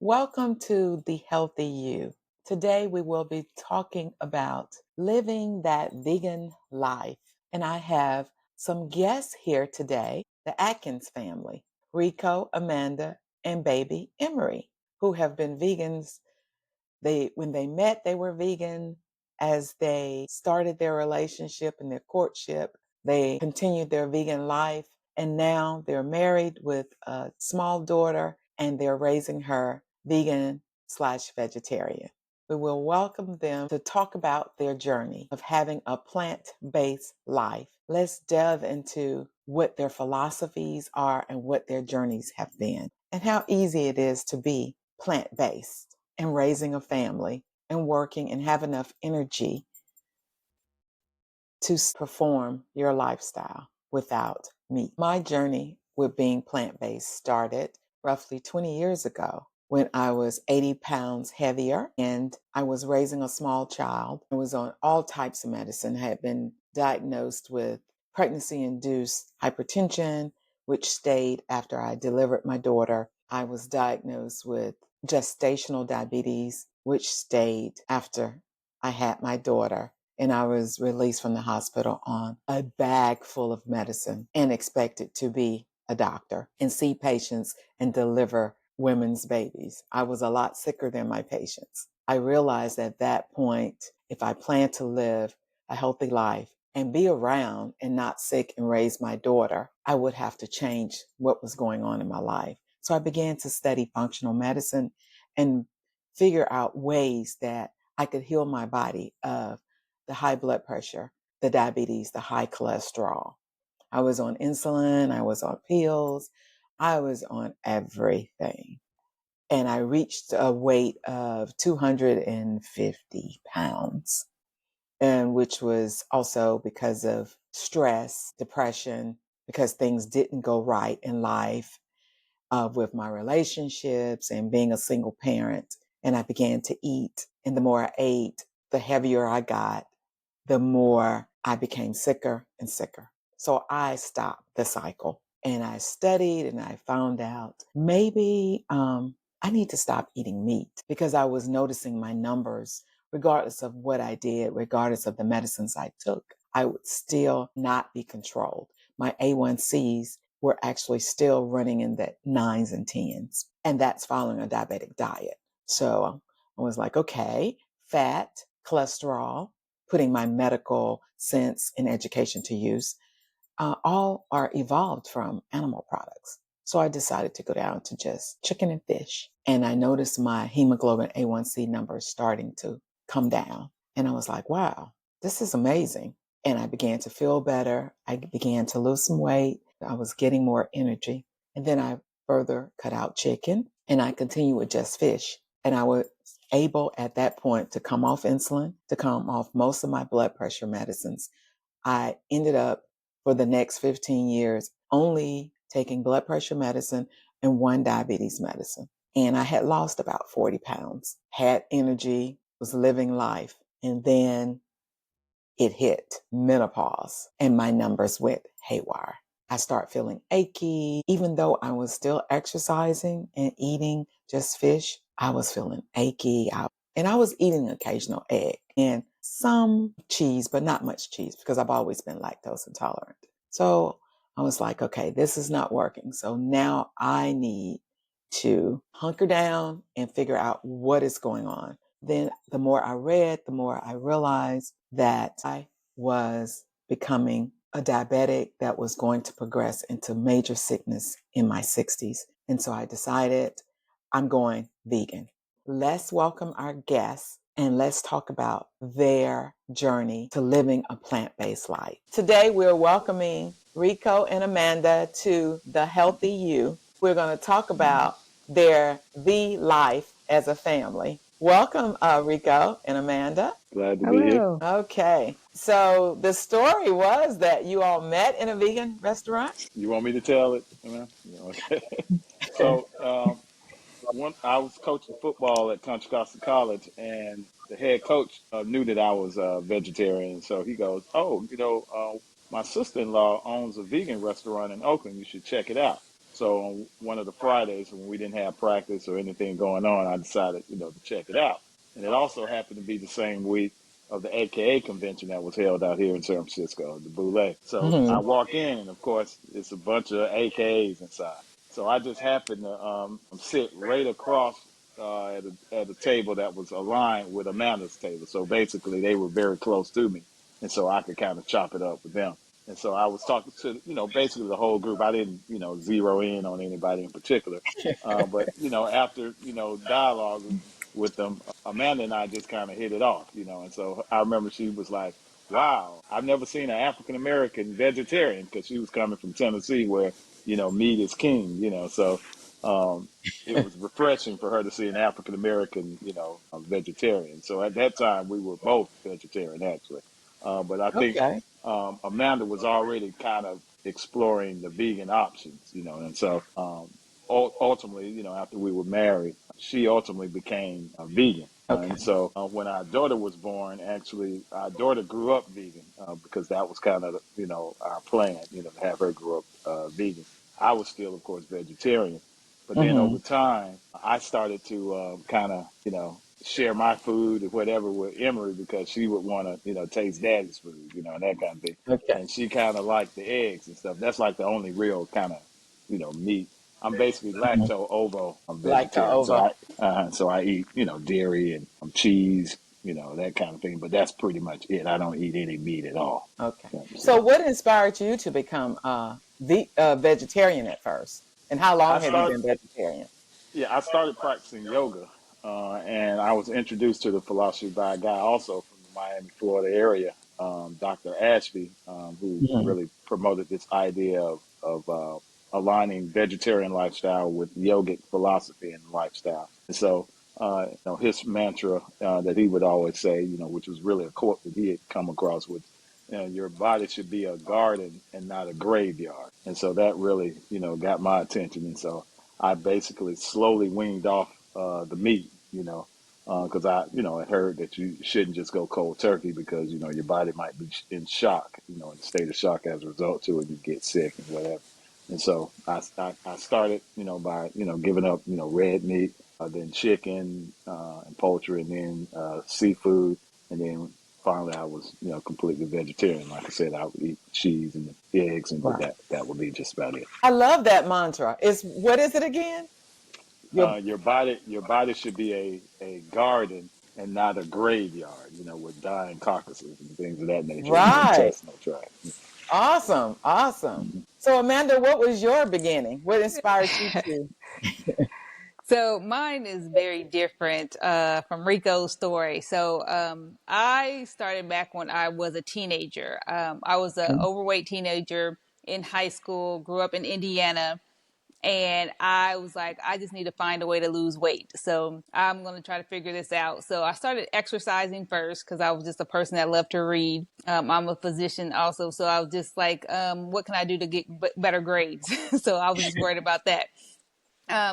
Welcome to The Healthy You. Today we will be talking about living that vegan life. And I have some guests here today, the Atkins family, Rico, Amanda, and baby Emery, who have been vegans. When they met, they were vegan. As they started their relationship and their courtship, they continued their vegan life. And now they're married with a small daughter and they're raising her vegan/vegetarian. We will welcome them to talk about their journey of having a plant-based life. Let's delve into what their philosophies are and what their journeys have been and how easy it is to be plant-based and raising a family and working and have enough energy to perform your lifestyle without meat. My journey with being plant-based started roughly 20 years ago when I was 80 pounds heavier and I was raising a small child. I was on all types of medicine, had been diagnosed with pregnancy-induced hypertension, which stayed after I delivered my daughter. I was diagnosed with gestational diabetes, which stayed after I had my daughter. And I was released from the hospital on a bag full of medicine and expected to be a doctor and see patients and deliver women's babies. I was a lot sicker than my patients. I realized at that point, if I planned to live a healthy life and be around and not sick and raise my daughter, I would have to change what was going on in my life. So I began to study functional medicine and figure out ways that I could heal my body of the high blood pressure, the diabetes, the high cholesterol. I was on insulin, I was on pills, I was on everything. And I reached a weight of 250 pounds, and which was also because of stress, depression, because things didn't go right in life with my relationships and being a single parent. And I began to eat. And the more I ate, the heavier I got, the more I became sicker and sicker. So I stopped the cycle and I studied and I found out maybe I need to stop eating meat because I was noticing my numbers, regardless of what I did, regardless of the medicines I took, I would still not be controlled. My A1Cs were actually still running in the nines and tens, and that's following a diabetic diet. So I was like, okay, fat, cholesterol, putting my medical sense and education to use, all are evolved from animal products. So I decided to go down to just chicken and fish. And I noticed my hemoglobin A1C numbers starting to come down. And I was like, wow, this is amazing. And I began to feel better. I began to lose some weight. I was getting more energy. And then I further cut out chicken and I continued with just fish. And I was able at that point to come off insulin, to come off most of my blood pressure medicines. I ended up for the next 15 years only taking blood pressure medicine and one diabetes medicine. And I had lost about 40 pounds, had energy, was living life. And then it hit menopause and my numbers went haywire. I started feeling achy. Even though I was still exercising and eating just fish, I was feeling achy. And I was eating an occasional egg and some cheese, but not much cheese because I've always been lactose intolerant. So I was like, okay, this is not working. So now I need to hunker down and figure out what is going on. Then the more I read, the more I realized that I was becoming a diabetic that was going to progress into major sickness in my 60s. And so I decided I'm going vegan. Let's welcome our guests and let's talk about their journey to living a plant-based life. Today, we're welcoming Rico and Amanda to The Healthy You. We're going to talk about their life as a family. Welcome, Rico and Amanda. Glad to be here. Hello. Okay. So the story was that you all met in a vegan restaurant? You want me to tell it? Yeah, okay. So, one, I was coaching football at Contra Costa College, and the head coach knew that I was a vegetarian. So he goes, "Oh, my sister-in-law owns a vegan restaurant in Oakland. You should check it out." So on one of the Fridays when we didn't have practice or anything going on, I decided, to check it out. And it also happened to be the same week of the AKA convention that was held out here in San Francisco, the Boule. So I Hmm. walk in, and of course, it's a bunch of AKAs inside. So I just happened to sit right across at a table that was aligned with Amanda's table. So basically, they were very close to me, and so I could kind of chop it up with them. And so I was talking to, basically the whole group. I didn't, zero in on anybody in particular. But, after, dialogue with them, Amanda and I just kind of hit it off, And so I remember she was like, wow, I've never seen an African American vegetarian, because she was coming from Tennessee where, meat is king, So um, it was refreshing for her to see an African American, vegetarian. So at that time, we were both vegetarian, actually. But I think Okay. Amanda was already kind of exploring the vegan options, and so ultimately, after we were married, she ultimately became a vegan. And Okay. so when our daughter was born, actually, our daughter grew up vegan because that was kind of, our plan, to have her grow up vegan. I was still, of course, vegetarian. But then Hmm. over time, I started to kind of, share my food or whatever with Emery because she would want to, taste daddy's food, and that kind of thing. Okay. And she kind of liked the eggs and stuff. That's like the only real kind of, meat. I'm basically Hmm. lacto ovo. I'm Like to vegetarian, so over. I eat, dairy and cheese, that kind of thing. But that's pretty much it. I don't eat any meat at all. Okay. You understand? So, what inspired you to become the vegetarian at first, and how I long have you started been vegetarian? Yeah, I started practicing yoga, and I was introduced to the philosophy by a guy also from the Miami, Florida area, Dr. Ashby, who Hmm. really promoted this idea of aligning vegetarian lifestyle with yogic philosophy and lifestyle. And so, his mantra that he would always say, which was really a quote that he had come across, was, your body should be a garden and not a graveyard. And so that really, got my attention. And so I basically slowly weaned off the meat, because I heard that you shouldn't just go cold turkey because, your body might be in shock, in a state of shock as a result to it, you get sick and whatever. And so I started, by, giving up, red meat, then chicken and poultry, and then seafood. And then finally I was, completely vegetarian. Like I said, I would eat cheese and eggs, but Right. that would be just about it. I love that mantra. Is what is it again? Your Your body should be a garden and not a graveyard, with dying carcasses and things of that nature in the right. intestinal tract. Awesome. Awesome. Mhm. So, Amanda, what was your beginning? What inspired you to? So mine is very different from Rico's story. So I started back when I was a teenager. I was an overweight teenager in high school, grew up in Indiana, and I was like, I just need to find a way to lose weight. So I'm going to try to figure this out. So I started exercising first because I was just a person that loved to read. I'm a physician also. So I was just like, what can I do to get better grades? So I was just worried about that.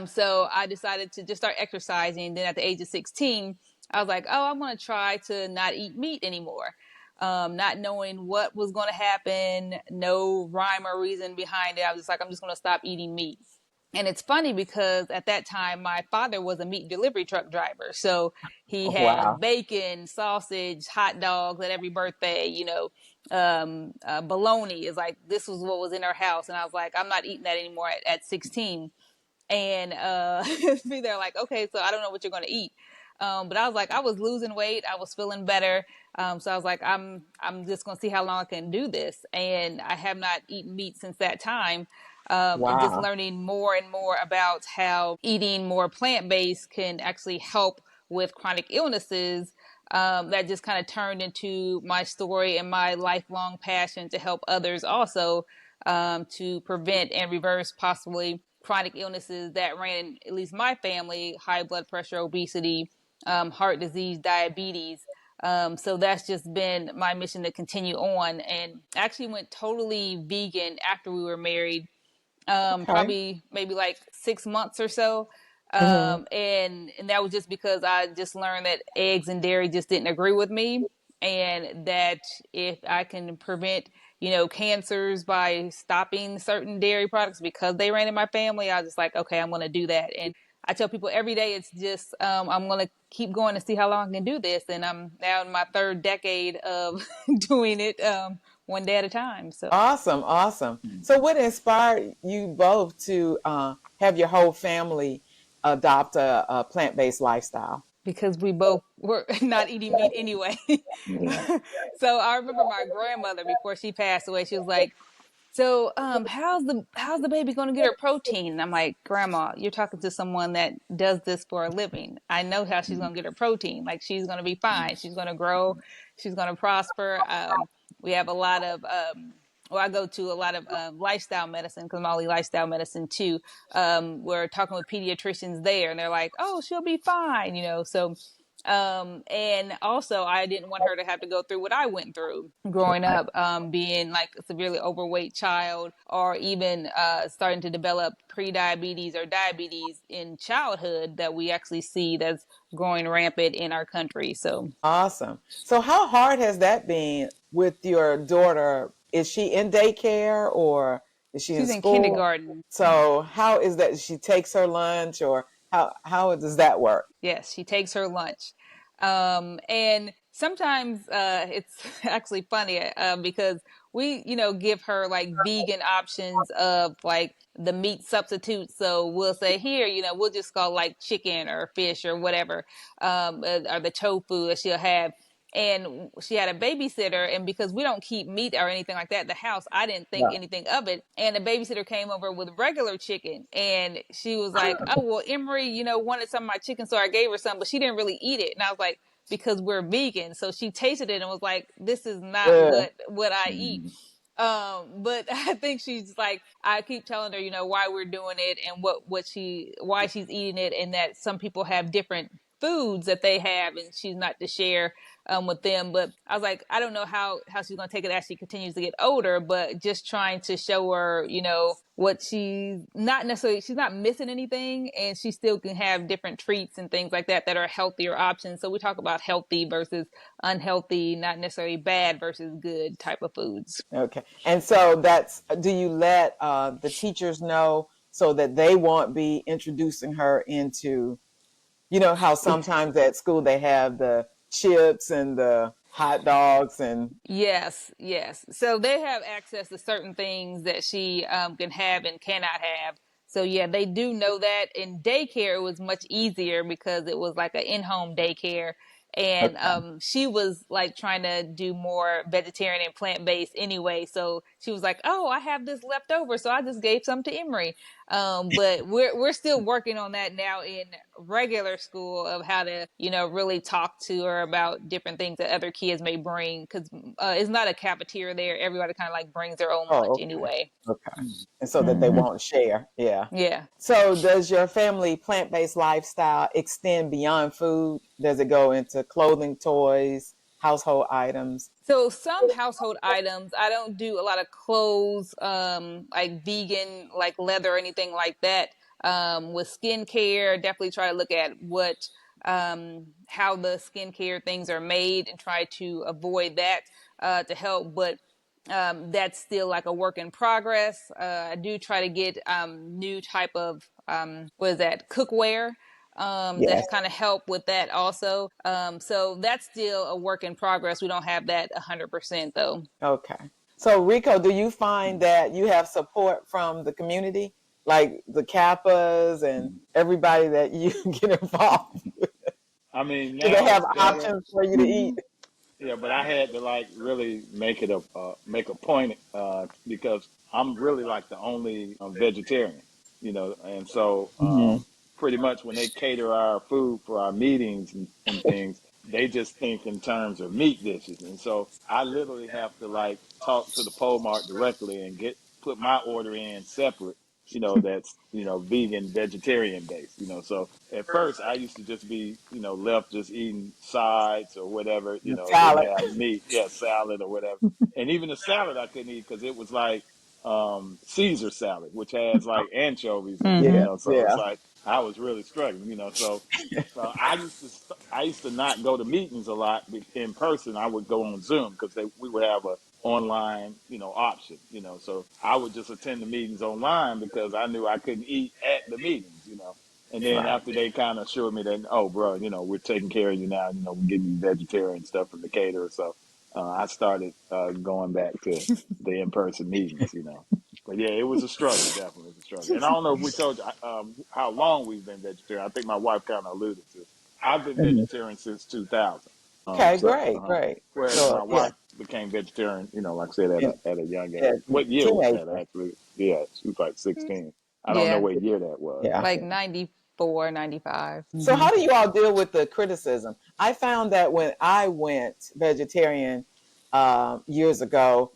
So I decided to just start exercising. Then at the age of 16, I was like, oh, I'm going to try to not eat meat anymore. Not knowing what was going to happen, no rhyme or reason behind it. I was just like, I'm just going to stop eating meat. And it's funny because at that time, my father was a meat delivery truck driver. So he Oh, had wow. bacon, sausage, hot dogs at every birthday, bologna is like, this was what was in our house. And I was like, I'm not eating that anymore at 16. And be there like, okay, so I don't know what you're going to eat. But I was like, I was losing weight. I was feeling better. So I was like, I'm just going to see how long I can do this. And I have not eaten meat since that time. And just Wow. learning more and more about how eating more plant based can actually help with chronic illnesses. That just kind of turned into my story and my lifelong passion to help others also, to prevent and reverse possibly chronic illnesses that ran in at least my family: high blood pressure, obesity, heart disease, diabetes. So that's just been my mission to continue on, and actually went totally vegan after we were married, Okay. probably maybe like 6 months or so. Hmm. And that was just because I just learned that eggs and dairy just didn't agree with me, and that if I can prevent cancers by stopping certain dairy products because they ran in my family. I was just like, okay, I'm going to do that. And I tell people every day, it's just, I'm going to keep going to see how long I can do this. And I'm now in my third decade of doing it, one day at a time. So Awesome, awesome. So, what inspired you both to have your whole family adopt a plant-based lifestyle? because we both were not eating meat anyway. Yeah. So I remember my grandmother before she passed away, she was like, so how's the baby going to get her protein? And I'm like, Grandma, you're talking to someone that does this for a living. I know how she's going to get her protein. Like, she's going to be fine. She's going to grow. She's going to prosper. We have a lot of well, I go to a lot of lifestyle medicine because I'm only lifestyle medicine too. We're talking with pediatricians there, and they're like, "Oh, she'll be fine," So and also I didn't want her to have to go through what I went through growing Right. up, being like a severely overweight child, or even starting to develop pre-diabetes or diabetes in childhood that we actually see that's growing rampant in our country. So Awesome. So, how hard has that been with your daughter? Is she in daycare or is she in she's in school? kindergarten. So, how is that? She takes her lunch, or how does that work? Yes, she takes her lunch. And sometimes it's actually funny because we, give her like vegan options of like the meat substitutes. So we'll say, here, we'll just call like chicken or fish or whatever, or the tofu that she'll have. And she had a babysitter, and because we don't keep meat or anything like that at the house, I didn't think Yeah. anything of it. And the babysitter came over with regular chicken, and she was like, "Oh well, Emery, wanted some of my chicken, so I gave her some, but she didn't really eat it." And I was like, "Because we're vegan." So she tasted it and was like, "This is not Yeah. what I eat." Mm. But I think she's like, I keep telling her, why we're doing it and why she's eating it, and that some people have different foods that they have, and she's not to share with them. But I was like, I don't know how she's going to take it as she continues to get older, but just trying to show her, what she's not missing anything, and she still can have different treats and things like that are healthier options. So we talk about healthy versus unhealthy, not necessarily bad versus good type of foods. Okay. And so do you let the teachers know so that they won't be introducing her into, how sometimes at school they have the chips and the hot dogs and, Yes, yes. So they have access to certain things that she can have and cannot have. So yeah, they do know that. In daycare, it was much easier because it was like an in-home daycare, and Okay. she was like trying to do more vegetarian and plant-based anyway. So she was like, "Oh, I have this left over, so I just gave some to Emery." But we're still working on that now in regular school of how to really talk to her about different things that other kids may bring, because it's not a cafeteria there. Everybody kind of like brings their own lunch oh, okay. anyway. Okay. Mm. And so that they Hmm. won't share. Yeah. Yeah. So does your family plant-based lifestyle extend beyond food? Does it go into clothing, toys, household items? So some household items, I don't do a lot of clothes, like vegan, like leather or anything like that. With skincare, definitely try to look at how the skincare things are made and try to avoid that to help. But that's still like a work in progress. I do try to get new type of what is that, cookware, Yes. that kind of help with that also. So that's still a work in progress. We don't have that 100% though. Okay. So Rico, do you find that you have support from the community, like the Kappas and everybody that you get involved? I mean, Do they now have it's better. options for you to eat? Hmm. Yeah, but I had to like really make a point because I'm really like the only vegetarian, and so Hmm. pretty much when they cater our food for our meetings and things, they just think in terms of meat dishes, and so I literally have to like talk to the pole mart directly and get put my order in separate, that's vegan vegetarian based, so at first I used to just be left just eating sides or whatever, The didn't salad. have meat, yeah, salad or whatever, and even the salad I couldn't eat because it was like Caesar salad, which has like anchovies in it, Mm-hmm. Yeah, so it's yeah. like I was really struggling, so I used to not go to meetings a lot in person. I would go on Zoom because we would have online, option, so I would just attend the meetings online because I knew I couldn't eat at the meetings, and then Right. after they kind of assured me that, oh, bro, we're taking care of you now, we're giving you vegetarian stuff from the caterer. So I started going back to the in-person meetings, but yeah, it was a struggle. Definitely, it was a struggle. And I don't know if we told you how long we've been vegetarian. I think my wife kind of alluded to. I've been Mhm. vegetarian since 2000. Okay, So great, great. whereas So my yeah, wife became vegetarian, like I said, yeah, at a young yeah, age. What year was that teenager. actually? Yeah, she was like 16. I don't know Yeah, what year that was. Yeah. like 94, 95. So Mm-hmm. how do you all deal with the criticism? I found that when I went vegetarian years ago,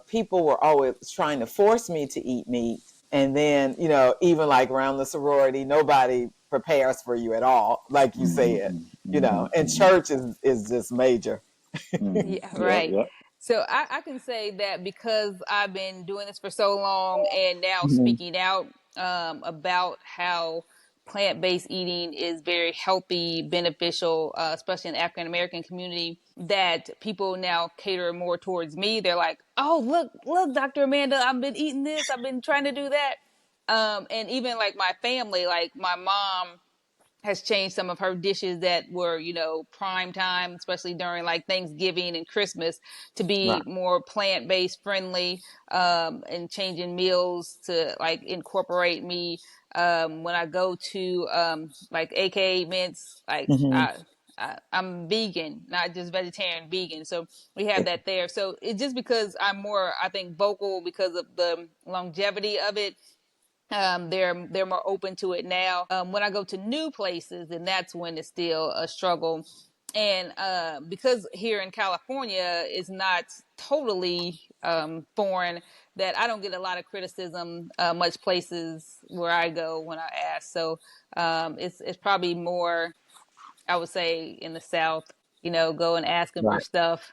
people were always trying to force me to eat meat. And then, even like around the sorority, nobody prepares for you at all, like you said, Mm-hmm, mm-hmm, and mm-hmm, church is just major. mm-hmm. Yeah, Yep, right. yep. So I can say that because I've been doing this for so long and now Mhm. speaking out about how plant based eating is very healthy, beneficial, especially in the African American community, that people now cater more towards me. They're like, oh, look, Dr. Amanda, I've been eating this, I've been trying to do that. And even like my family, like my mom has changed some of her dishes that were, prime time, especially during like Thanksgiving and Christmas, to Right. be more plant based friendly, and changing meals to like incorporate me. When I go to like AKA Mints, like Hmm. I'm vegan, not just vegetarian, vegan. So we have that there. So it's just because I'm more, I think, vocal because of the longevity of it. They're more open to it now. When I go to new places, and that's when it's still a struggle. And because here in California is not totally foreign, that I don't get a lot of criticism much places where I go when I ask. So it's probably more, I would say, in the South. Going asking for Right. stuff,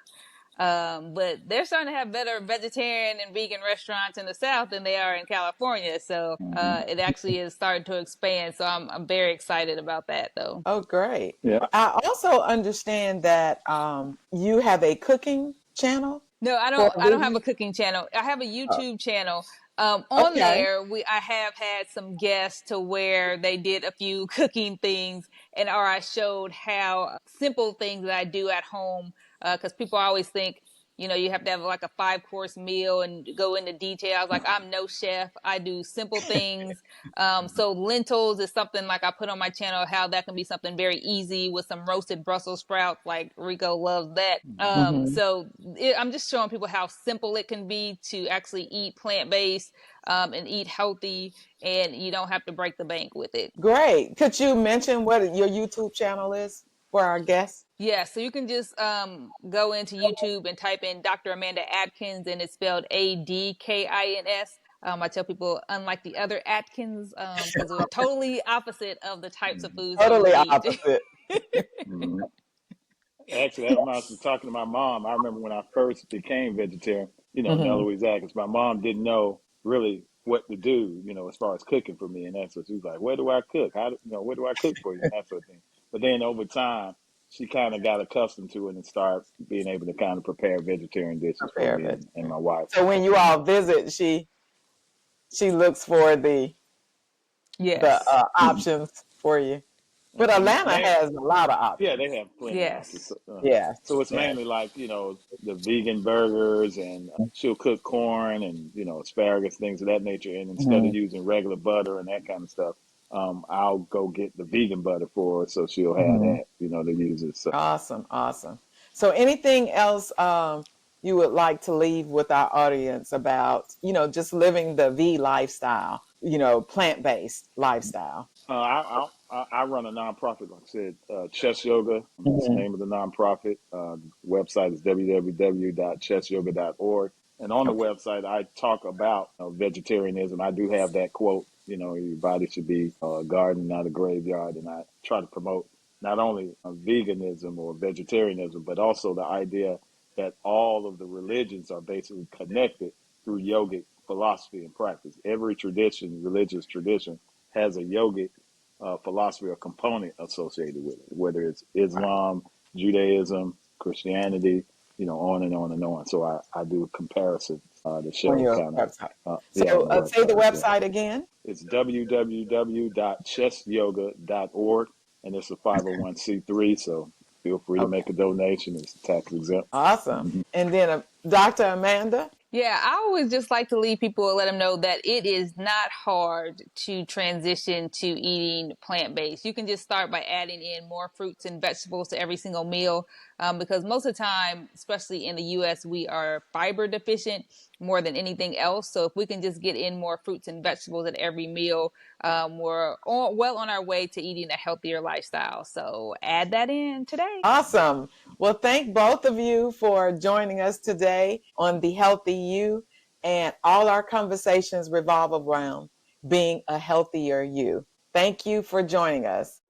but they're starting to have better vegetarian and vegan restaurants in the South than they are in California. So Mm-hmm. it actually is starting to expand. So I'm very excited about that, though. Oh, great. Yeah. I also understand that you have a cooking channel No, I for don't. I don't have a vegan. cooking channel. I have a Oh, YouTube channel. On okay. there, I have had some guests to where they did a few cooking things, and or I showed how simple things that I do at home. Because people always think, you have to have like a 5 course meal and go into details. Like I'm no chef. I do simple things. So lentils is something like I put on my channel how that can be something very easy with some roasted Brussels sprouts. Like Rico loves that. Hmm. I'm just showing people how simple it can be to actually eat plant based and eat healthy, and you don't have to break the bank with it. Great. Could you mention what your YouTube channel is for our guests? Yeah, so you can just go into YouTube and type in Dr. Amanda Atkins, and it's spelled Adkins. I tell people, unlike the other Atkins, because it was totally opposite of the types of foods that we Totally eat. opposite. Mm-hmm. Actually, that reminds me, talking to my mom. I remember when I first became vegetarian, Nella Hmm. was that because my mom didn't know really what to do, as far as cooking for me. And that's what she was like, where do I cook? Where do I cook for you? And that sort of thing. But then over time, she kind of got accustomed to it and started being able to kind of prepare vegetarian dishes for Prepare me and vegetarian. my wife. So when you all visit, she looks for the Yes. Mhm. options for you. But And Atlanta has a lot of yeah, options. they have plenty of options. Yes. So, Yes. so it's Yes. mainly like, the vegan burgers, and she'll cook corn and, asparagus, things of that nature. And instead of Hmm. using regular butter and that kind of stuff, I'll go get the vegan butter for her, so she'll have Hmm. that, to use it. So, Awesome. Awesome. So anything else you would like to leave with our audience about, just living the V lifestyle, plant-based lifestyle? I run a nonprofit, like I said, Chess Yoga. It's the Hmm. name of the nonprofit. Website is www.chessyoga.org. And on the Okay. website, I talk about vegetarianism. I do have that quote, your body should be a garden, not a graveyard. And I try to promote not only veganism or vegetarianism, but also the idea that all of the religions are basically connected through yogic philosophy and practice. Every tradition, religious tradition, has a yogic philosophy or component associated with it, whether it's Right. Islam, Judaism, Christianity. on and on and on. So I do a comparison to On show your kind of, website. yeah, on So the say the website as well. website again. It's www.chessyoga.org, and it's a 501c3. So feel free to Okay. make a donation. It's tax exempt. Awesome. And then Dr. Amanda. Yeah, I always just like to leave people and let them know that it is not hard to transition to eating plant based. You can just start by adding in more fruits and vegetables to every single meal, because most of the time, especially in the US, we are fiber deficient more than anything else. So if we can just get in more fruits and vegetables at every meal, well on our way to eating a healthier lifestyle. So add that in today. Awesome. Well, thank both of you for joining us today on The Healthy You. And all our conversations revolve around being a healthier you. Thank you for joining us.